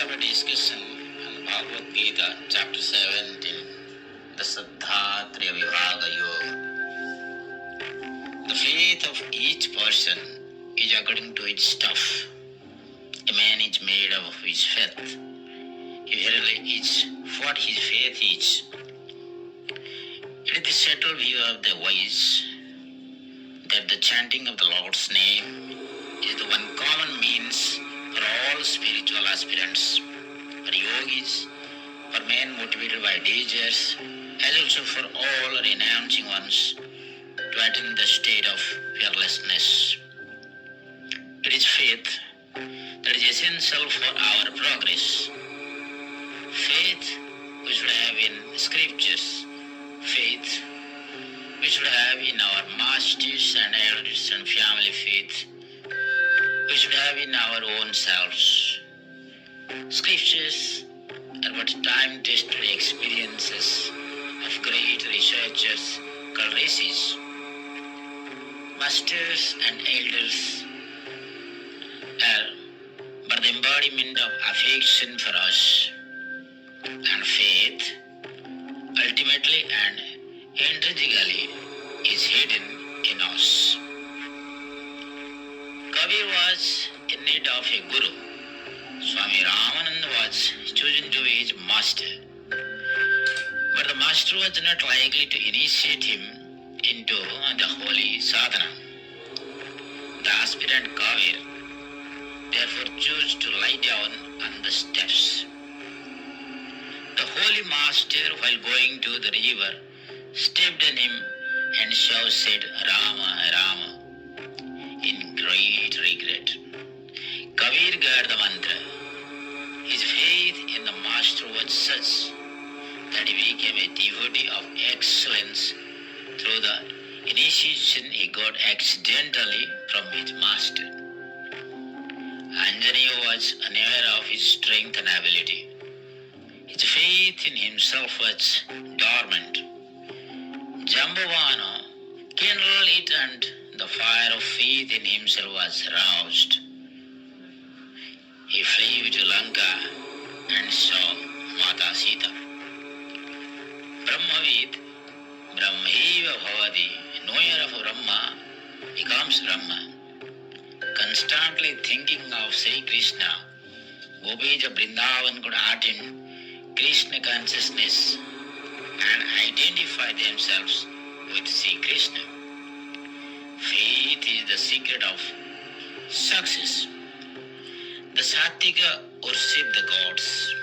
our discussion on Bhagavad Gita, chapter 17, the Siddhatriya Vibhaga Yoga. The faith of each person is according to its stuff. A man is made up of his faith. He verily is what his faith is. It is the settled view of the wise that the chanting of the Lord's name is the one common means for all spiritual aspirants, for yogis, for men motivated by desires, as also for all renouncing ones to attain the state of fearlessness. It is faith that is essential for our progress. Faith we should have in scriptures. Faith we should have in our masters and elders and family faith. We should have in our own selves. Scriptures are but time-tested experiences of great researchers called rishis. Masters and elders are but the embodiment of affection for us, and faith ultimately and intrinsically is hidden in us. Kabir was in need of a guru. Swami Ramananda was chosen to be his master. But the master was not likely to initiate him into the holy sadhana. The aspirant Kabir therefore chose to lie down on the steps. The holy master, while going to the river, stepped on him and shouted, Rama, Rama, in great regret. Kabir got the mantra. His faith in the master was such that he became a devotee of excellence through the initiation he got accidentally from his master. Anjaneya was unaware of his strength and ability. His faith in himself was dormant. Jambavana kindled it and the fire of faith in himself was roused. He flew to Lanka and saw Mata Sita. Brahmavid, Brahmaiva Bhavati, knower of Brahma becomes Brahma. Constantly thinking of Sri Krishna, Gopis of Vrindavan could attain Krishna consciousness and identify themselves with Sri Krishna. Faith is the secret of success. The Sattvika worship the gods,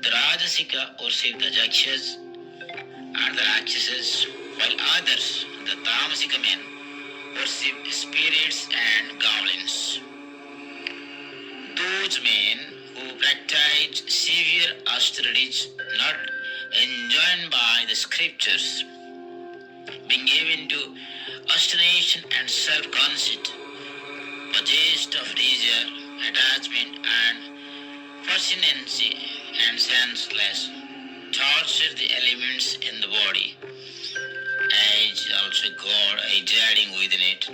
the Rajasika worship the Jakshas and the Rakshasas, while others, the Tamasika men, worship spirits and goblins. Those men who practice severe austerities not enjoined by the scriptures, being given to ostentation and self-conceit, possessed of desire, attachment and fascinancy and senseless, torture the elements in the body, as also God residing within it,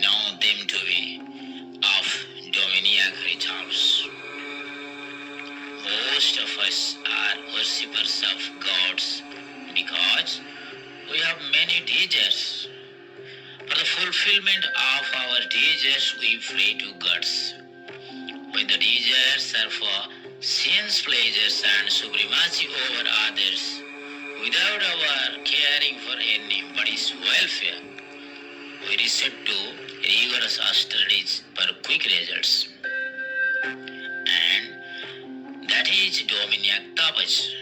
know them to be of demoniac rituals. Most of us are worshippers of gods because we have many desires. For the fulfillment of our desires, we pray to gods. When the desires are for sense pleasures and supremacy over others, without our caring for anybody's welfare, we resort to rigorous austerities for quick results. And that is demoniac tapas.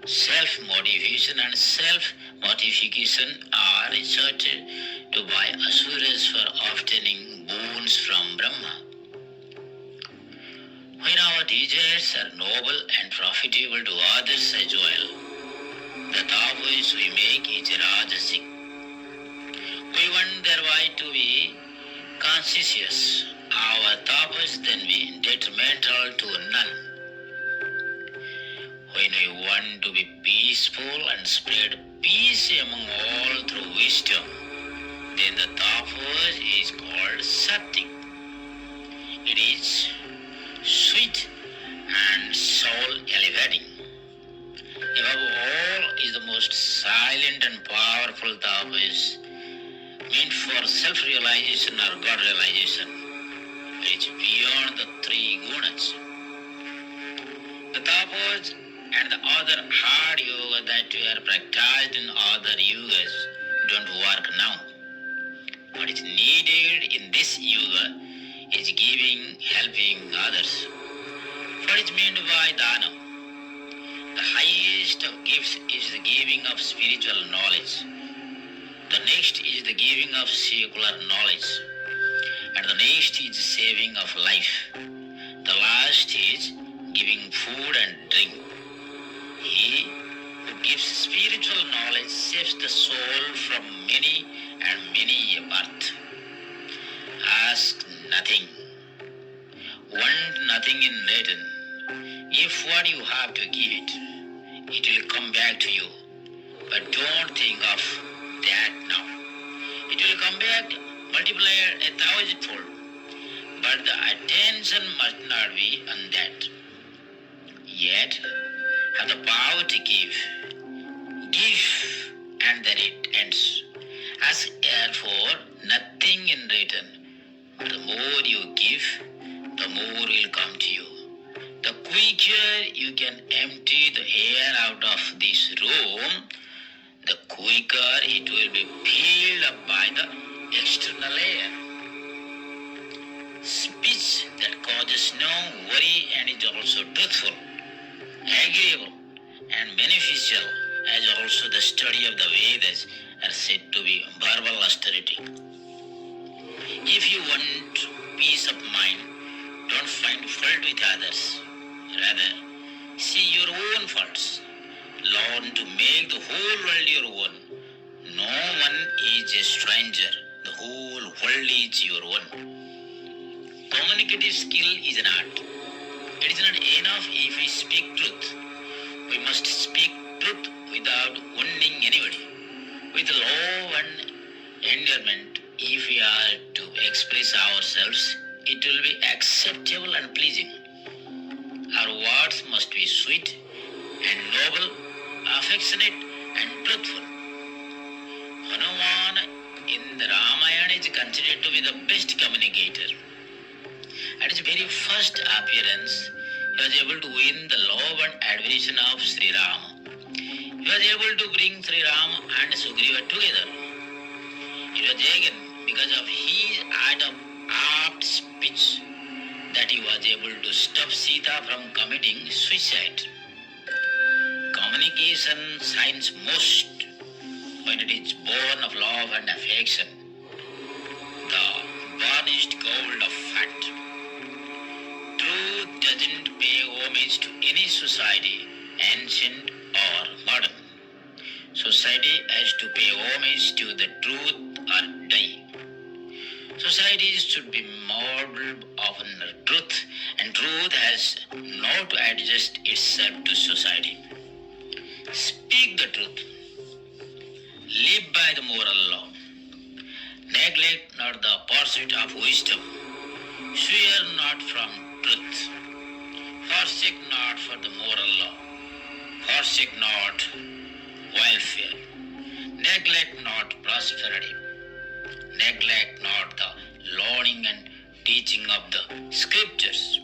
Self-modification and self-mortification are resorted to by asuras for obtaining boons from Brahma. When our desires are noble and profitable to others as well, the tapas we make is rajasic. We want thereby to be conscientious. Our tapas then be detrimental to none. When we want to be peaceful and spread peace among all through wisdom, then the tapas is called sati. It is sweet and soul elevating. Above all is the most silent and powerful tapa is meant for self-realization or God-realization, which is beyond the three gunas. The tapas and the other hard yoga that we are practiced in other yogas don't work now. What is needed in this yoga is giving, helping others. What is meant by dana? The highest of gifts is the giving of spiritual knowledge. The next is the giving of secular knowledge. And the next is the saving of life. The last is giving food and drink. He who gives spiritual knowledge saves the soul from many and many a birth. Ask nothing. Want nothing in return. If what you have to give it, it will come back to you. But don't think of that now. It will come back multiplied 1,000-fold. But the attention must not be on that. Yet, have the power to give. Give, and then it ends. Ask therefore nothing in return. But the more you give, the more will come to you. The quicker you can empty the air out of this room, the quicker it will be filled up by the external air. Speech that causes no worry and is also truthful, agreeable, and beneficial, as also the study of the Vedas are said to be verbal austerity. If you want peace of mind, don't find fault with others. Rather, see your own faults. Learn to make the whole world your own. No one is a stranger. The whole world is your own. Communicative skill is an art. It is not enough if we speak truth. We must speak truth without wounding anybody. With love and endearment, if we are to express ourselves, it will be acceptable and pleasing. Our words must be sweet and noble, affectionate and truthful. Hanuman in the Ramayana is considered to be the best communicator. At his very first appearance, he was able to win the love and admiration of Sri Rama. He was able to bring Sri Rama and Sugriva together. It was again because of his art of apt speech that he was able to stop Sita from committing suicide. Communication shines most when it is born of love and affection, the burnished gold of fact. Truth doesn't pay homage to any society, ancient or modern. Society has to pay homage to the truth or die. Societies should be modeled on truth, and truth has not to adjust itself to society. Speak the truth. Live by the moral law. Neglect not the pursuit of wisdom. Swear not from truth. Forsake not for the moral law. Forsake not welfare. Neglect not prosperity. Neglect not the learning and teaching of the scriptures.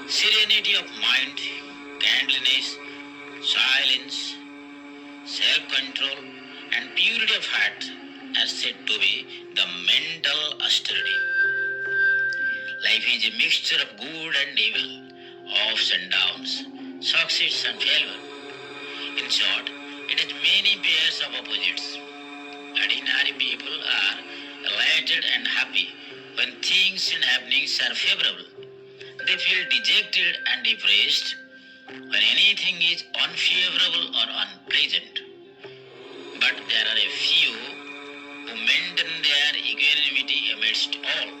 Serenity of mind, kindliness, silence, self-control, and purity of heart are said to be the mental austerity. Life is a mixture of good and evil, ups and downs, success and failure. In short, it has many pairs of opposites. Ordinary people are elated and happy when things and happenings are favorable. They feel dejected and depressed when anything is unfavorable or unpleasant. But there are a few who maintain their equanimity amidst all.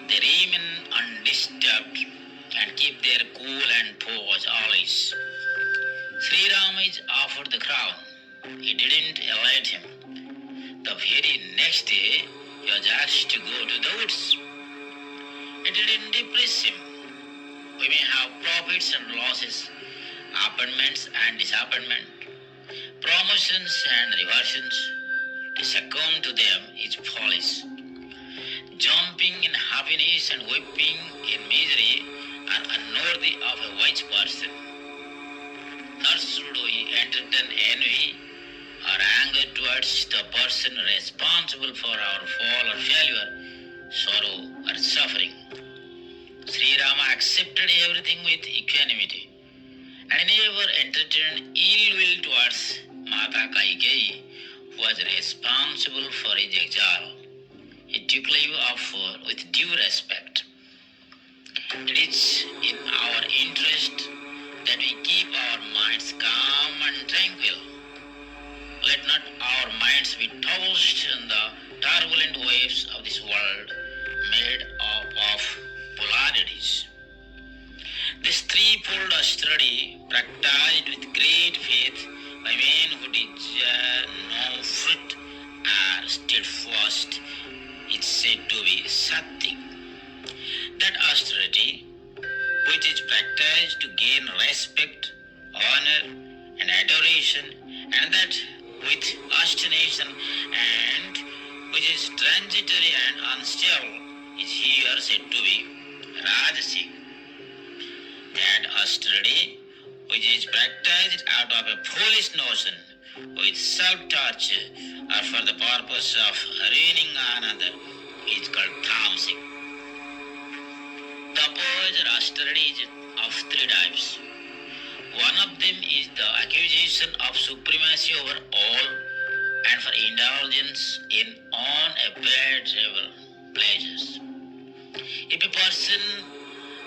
They remain undisturbed and keep their cool and pose always. Sri Rama is offered the crown. It didn't elate him. The very next day, he was asked to go to the woods. It didn't depress him. We may have profits and losses, appointments and disappointment, promotions and reversions. To succumb to them is foolish. Jumping in happiness and weeping in misery are unworthy of a wise person. Nor should we entertain envy or anger towards the person responsible for our fall or failure, sorrow or suffering. Sri Rama accepted everything with equanimity and never entertained ill will towards Mata Kaikeyi, who was responsible for his exile. He took leave of her with due respect. It is in our interest that we keep our minds calm and tranquil. Let not our minds be tossed in the turbulent waves of this world made up of polarities. This threefold austerity, practiced with great faith by men who desire no fruit, are steadfast, is said to be sattvic. That austerity, which is practiced to gain respect, honor, and adoration, and that with ostentation and which is transitory and unstable, is here said to be rajasic. That austerity, which is practiced out of a foolish notion, with self-torture or for the purpose of ruining another, is called tamasic. Tapas or austerity is of three types. One of them is the acquisition of supremacy over all and for indulgence in unappreciable pleasures. If a person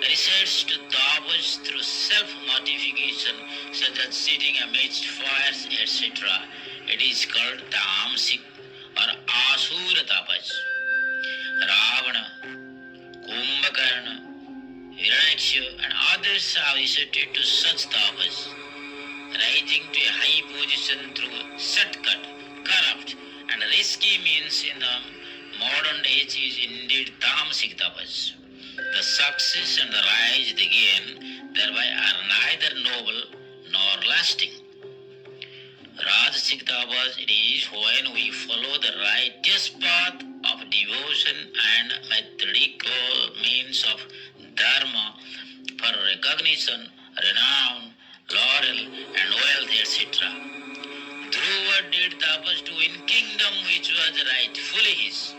resorts to tapas through self-mortification, such as sitting amidst fires, etc., it is called tamasic or asura tapas. Ravana, Kumbhakarna, Hiranyaksha and others have resorted to such tapas, rising to a high position through shortcut, corrupt and risky means in the modern age is indeed tamasic tapas. The success and the rise they gain thereby are neither noble nor lasting. Rajasic tapas it is when we follow the righteous path of devotion and methodical means of dharma for recognition, renown, laurel and wealth, etc. Dhruva did tapas to win kingdom which was rightfully his.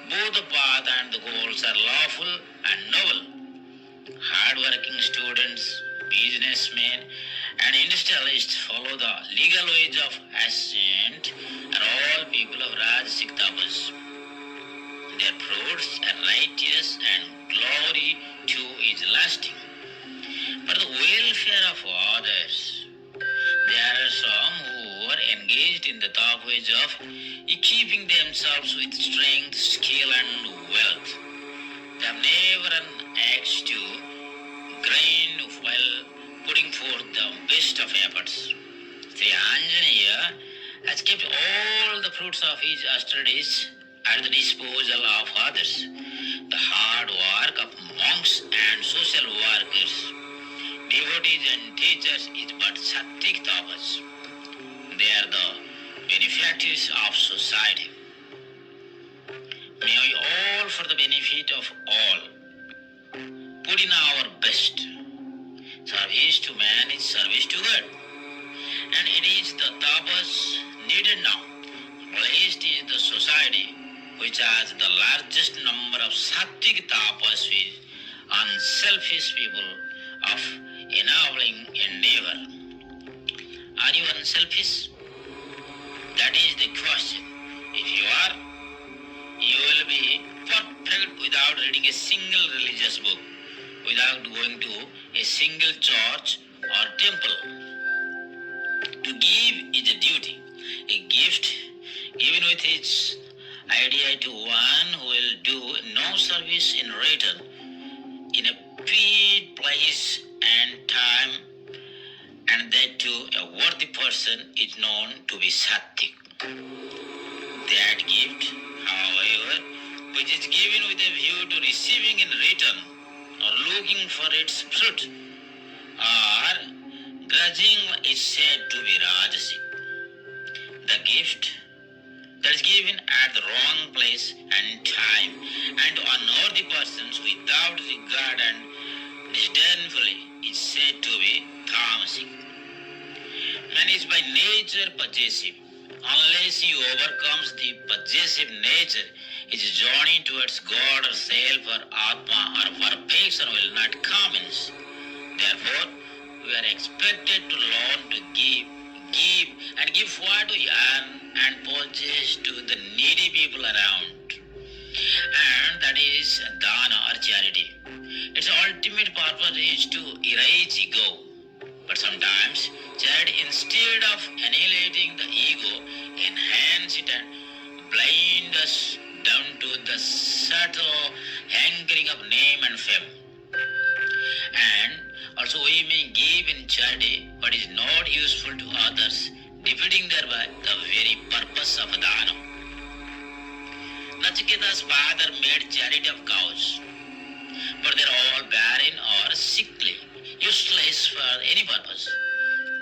Both the path and the goals are lawful and noble. Hard-working students, businessmen and industrialists follow the legal ways of ascent are all people of Rajasic tapas. Their fruits are righteous and glory too is lasting. For the welfare of others, there are some who are engaged in the tapas of equipping themselves with strength, skill and wealth. They have never an axe to grind while putting forth the best of efforts. Sri Anjaneya has kept all the fruits of his austerities at the disposal of others. The hard work of monks and social workers, devotees and teachers is but sattvic tapas. They are the benefactors of society. May we all, for the benefit of all, put in our best. Service to man is service to God. And it is the tapas needed now. Blessed is the society which has the largest number of sattvic tapas with unselfish people of ennobling endeavor. Are you unselfish? That is the question. If you are, you will be perfect without reading a single religious book, without going to a single church or temple. To give is a duty, a gift given with its idea to one who will do no service in return in a paid place and time, and that to a worthy person is known to be sattvic. That gift, however, which is given with a view to receiving in return or looking for its fruit, or grudging is said to be Rajasic. The gift that is given at the wrong place and time and to unworthy persons without regard and disdainfully is said to be tamasic. Man is by nature possessive. Unless he overcomes the possessive nature, his journey towards God or self or Atma or perfection will not commence. Therefore, we are expected to learn to give and give what we earn and possess to the needy people around. And that is dana or charity. Its ultimate purpose is to erase ego. But sometimes charity, instead of annihilating the ego, enhance it and blind us down to the subtle hankering of name and fame. And also we may give in charity what is not useful to others, defeating thereby the very purpose of dana. Nachiketa's father made charity of cows, but they are all barren or sickly, useless for any purpose.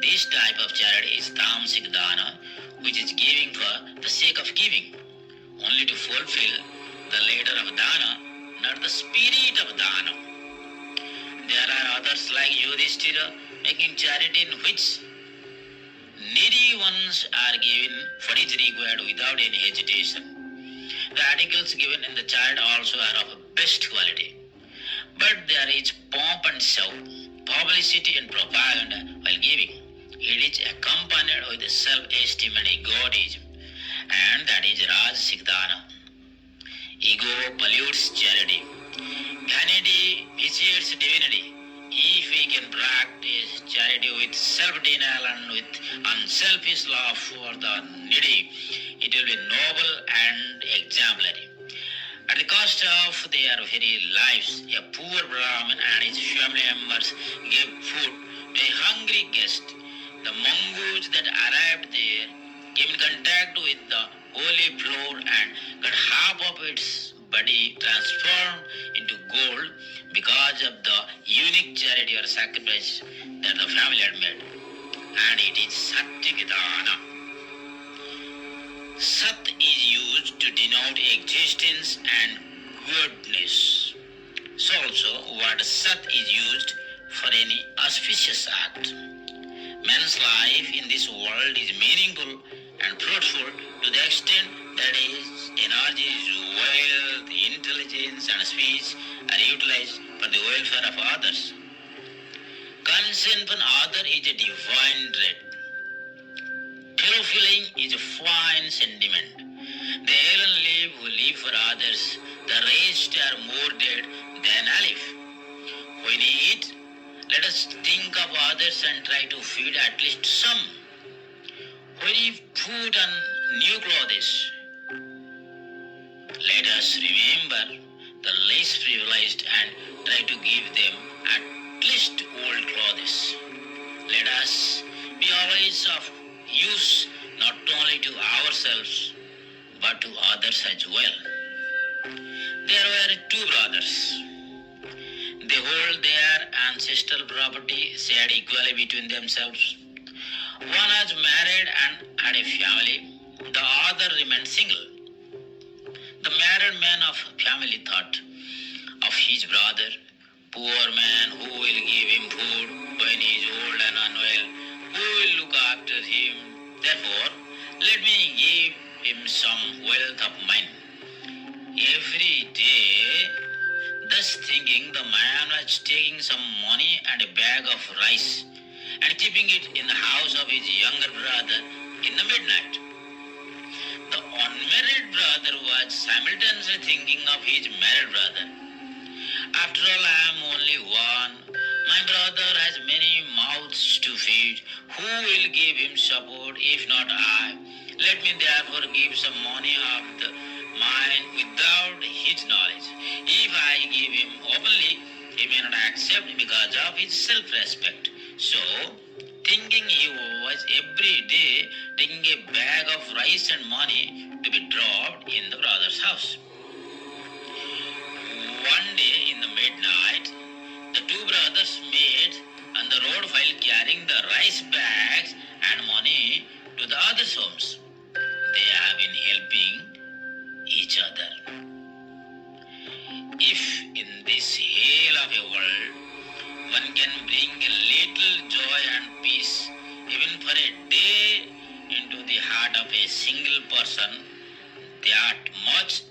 This type of charity is tamasic dana, which is giving for the sake of giving, only to fulfill the letter of dana, not the spirit of dana. There are others like Yudhishthira making charity in which needy ones are given what is required without any hesitation. The articles given in the chart also are of best quality. But there is pomp and show, publicity and propaganda while giving. It is accompanied with self-esteem and egotism, and that is Rajasic dana. Ego pollutes charity. Vanity vitiates divinity. If we can practice charity with self-denial and with unselfish love for the needy, it will be noble and exemplary. At the cost of their very lives, a poor Brahmin and his family members gave food to a hungry guest. The mongoose that arrived there came in contact with the holy floor and got half of its body transformed into gold because of the unique charity or sacrifice that the family had made. And it is Satyadana. Sat is used to denote existence and goodness. So also word Sat is used for any auspicious act. Man's life in this world is meaningful and fruitful to the extent that his energies, wealth, intelligence and speech are utilized for the welfare of others. Concern for others is a divine trait. Fellow feeling is a fine sentiment. The alien live who live for others, the rest are more dead than alive. When we eat, let us think of others and try to feed at least some. When we put on new clothes, let us remember the less privileged and try to give them at least old clothes. Let us be always of use not only to ourselves but to others as well. There were two brothers. They hold their ancestral property shared equally between themselves. One was married and had a family. The other remained single. The married man of family thought of his brother, poor man, who will give him food when he is old and unwell? Who will look after him? Therefore, let me give him some wealth of mine. Every day, thus thinking, the man was taking some money and a bag of rice and keeping it in the house of his younger brother in the midnight. The unmarried brother was simultaneously thinking of his married brother. After all, I am only one. My brother has many mouths to feed. Who will give him support if not I? Let me therefore give some money of mine without his knowledge. If I give him openly, he may not accept because of his self-respect. So, thinking, he was every day taking a bag of rice and money to be dropped in the brother's house. One day in the midnight, others met on the road while carrying the rice bags and money to the others' homes. They have been helping each other. If in this hell of a world one can bring a little joy and peace even for a day into the heart of a single person, that much